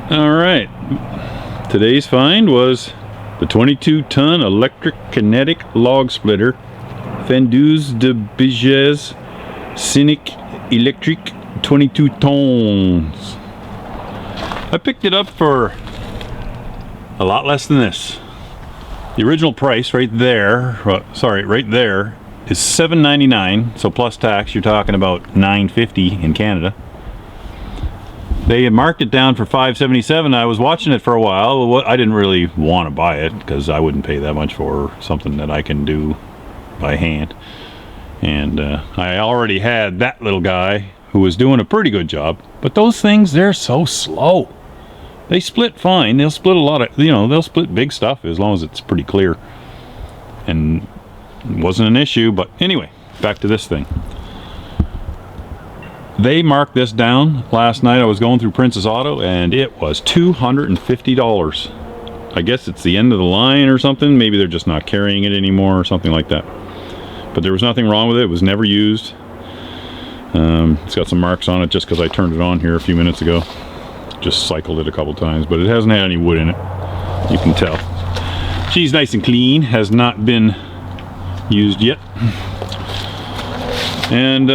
Alright, today's find was the 22-ton electric kinetic log splitter Fendus de Biges Scenic Electric 22 tons. I picked it up for a lot less than this. The original price right there, right there is $7.99, so plus tax you're talking about $9.50 in Canada. They had marked it down for $5.77. I was watching it for a while. I didn't really want to buy it because I wouldn't pay that much for something that I can do by hand. And I already had that little guy who was doing a pretty good job. But those things, they're so slow. They split fine. They'll split a lot of, they'll split big stuff as long as it's pretty clear. And it wasn't an issue, but anyway, back to this thing. They marked this down last night. I was going through Princess Auto and it was $250. I guess it's the end of the line or something. Maybe they're just not carrying it anymore or something like that. But there was nothing wrong with it. It was never used. It's got some marks on it just because I turned it on here a few minutes ago. Just cycled it a couple times, but it hasn't had any wood in it. You can tell. She's nice and clean. Has not been used yet. And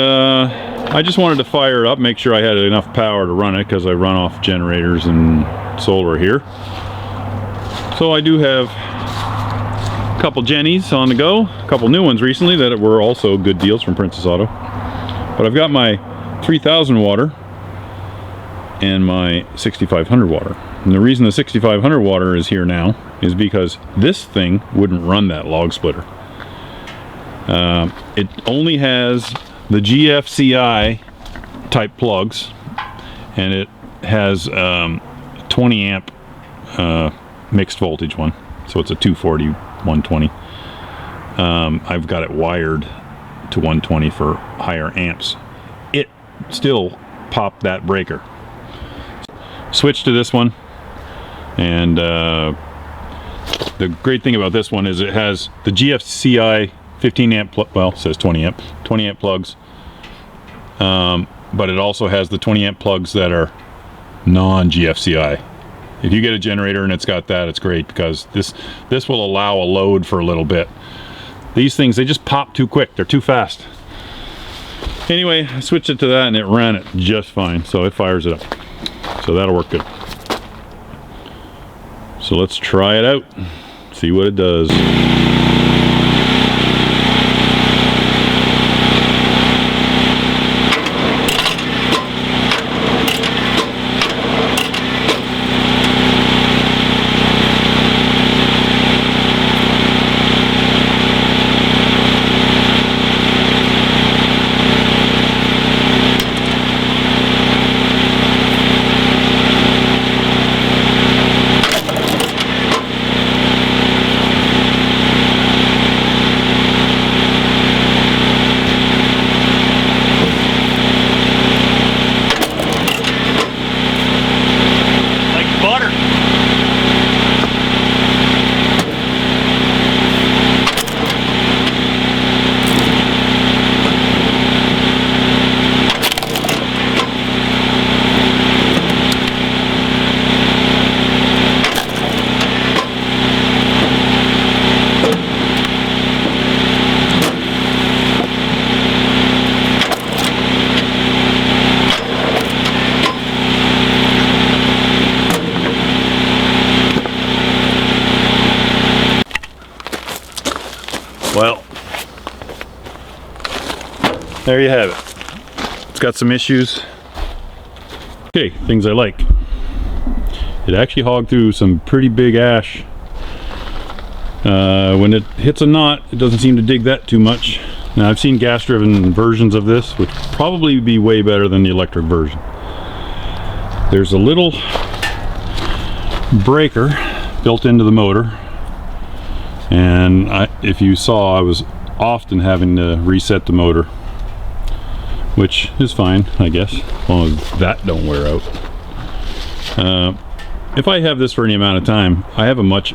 I just wanted to fire it up, make sure I had enough power to run it because I run off generators and solar here. So I do have a couple Jennies on the go, a couple new ones recently that were also good deals from Princess Auto. But I've got my 3000 water and my 6500 water. And the reason the 6500 water is here now is because this thing wouldn't run that log splitter. It only has the GFCI type plugs, and it has 20 amp mixed voltage one, so it's a 240 120. I've got it wired to 120 for higher amps. It still popped that breaker. Switched to this one, and the great thing about this one is it has the GFCI 15 amp well, it says 20 amp plugs, but it also has the 20 amp plugs that are non-GFCI. If you get a generator and it's got that, it's great because this will allow a load for a little bit. These things, they just pop too quick. They're too fast. Anyway, I switched it to that and it ran it just fine, so it fires it up. So that'll work good. So let's try it out, see what it does. Well, there you have it. It's got some issues. Okay, things I like. It actually hogged through some pretty big ash. When it hits a knot, it doesn't seem to dig that too much. Now, I've seen gas-driven versions of this, which probably be way better than the electric version. There's a little breaker built into the motor. And if you saw, I was often having to reset the motor, which is fine, I guess, as long as that don't wear out. If I have this for any amount of time, I have a much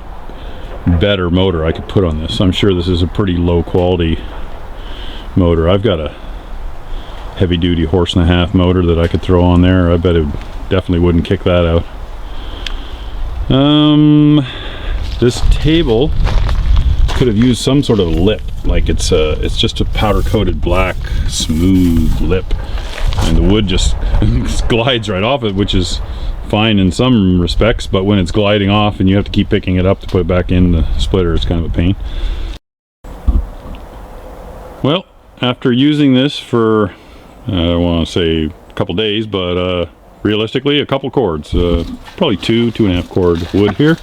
better motor I could put on this. I'm sure this is a pretty low quality motor. I've got a heavy duty 1.5 horse motor that I could throw on there. I bet it definitely wouldn't kick that out. This table could have used some sort of lip, like it's just a powder coated black smooth lip, and the wood just glides right off it, which is fine in some respects, but when it's gliding off and you have to keep picking it up to put it back in the splitter, it's kind of a pain. Well, after using this for I don't want to say a couple days, but realistically a couple cords, probably 2.5 cord wood here.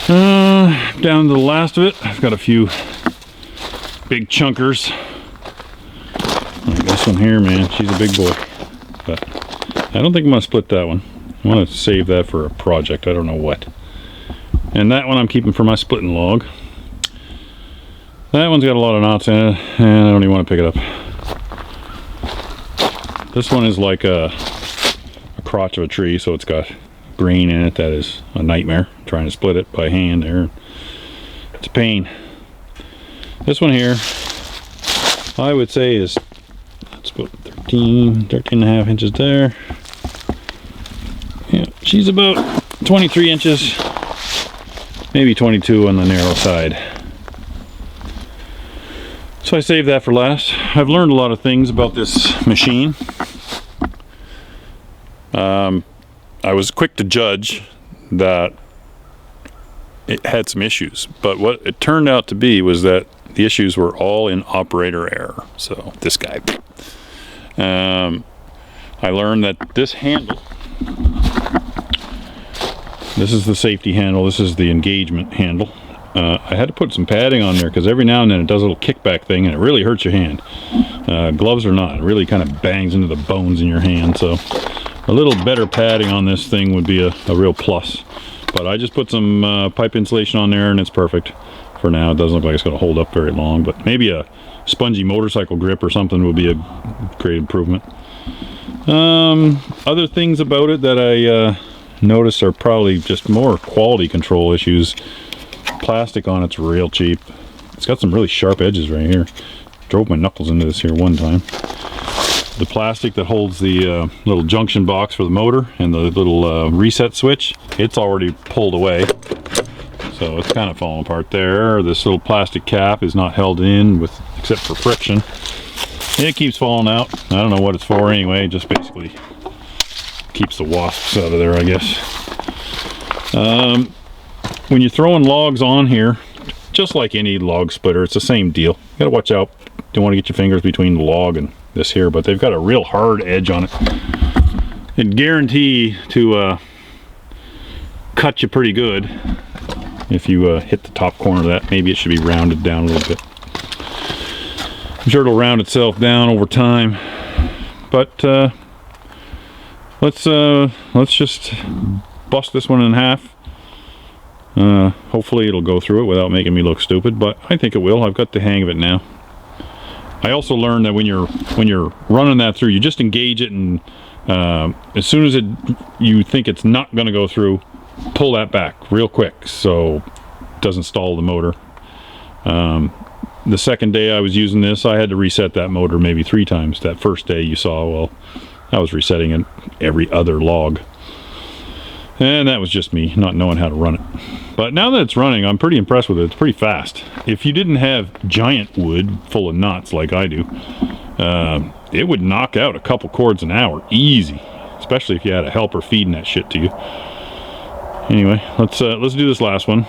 Down to the last of it, I've got a few big chunkers. Like this one here, man, she's a big boy, but I don't think I'm going to split that one. I want to save that for a project, I don't know what. And that one I'm keeping for my splitting log. That one's got a lot of knots in it, and I don't even want to pick it up. This one is like a crotch of a tree, so it's got grain in it that is a nightmare trying to split it by hand there. It's a pain. This one here, I would say is, let's put 13 and a half inches there. Yeah, she's about 23 inches, maybe 22 on the narrow side. So I saved that for last. I've learned a lot of things about this machine. I was quick to judge that it had some issues, but what it turned out to be was that the issues were all in operator error. So this guy, I learned that this handle, this is the safety handle, this is the engagement handle. I had to put some padding on there because every now and then it does a little kickback thing and it really hurts your hand. Gloves or not, it really kind of bangs into the bones in your hand, so a little better padding on this thing would be a real plus. But I just put some pipe insulation on there and it's perfect for now. It doesn't look like it's going to hold up very long, but maybe a spongy motorcycle grip or something would be a great improvement. Other things about it that I noticed are probably just more quality control issues. Plastic on it's real cheap. It's got some really sharp edges right here. Drove my knuckles into this here one time. The plastic that holds the little junction box for the motor and the little reset switch, it's already pulled away, so it's kind of falling apart there. This little plastic cap is not held in with except for friction. It keeps falling out. I don't know what it's for anyway. It just basically keeps the wasps out of there, I guess. When you're throwing logs on here, just like any log splitter, it's the same deal. You gotta watch out. Don't want to get your fingers between the log and this here, but they've got a real hard edge on it. It'd guarantee to cut you pretty good if you hit the top corner of that. Maybe it should be rounded down a little bit. I'm sure it'll round itself down over time, but let's just bust this one in half. Hopefully it'll go through it without making me look stupid, but I think it will. I've got the hang of it now. I also learned that when you're running that through, you just engage it, and as soon as you think it's not going to go through, pull that back real quick so it doesn't stall the motor. The second day I was using this, I had to reset that motor maybe 3 times. That first day you saw, well, I was resetting it every other log. And that was just me not knowing how to run it. But now that it's running, I'm pretty impressed with it. It's pretty fast. If you didn't have giant wood full of knots like I do, it would knock out a couple cords an hour easy, especially if you had a helper feeding that shit to you. Anyway, let's do this last one.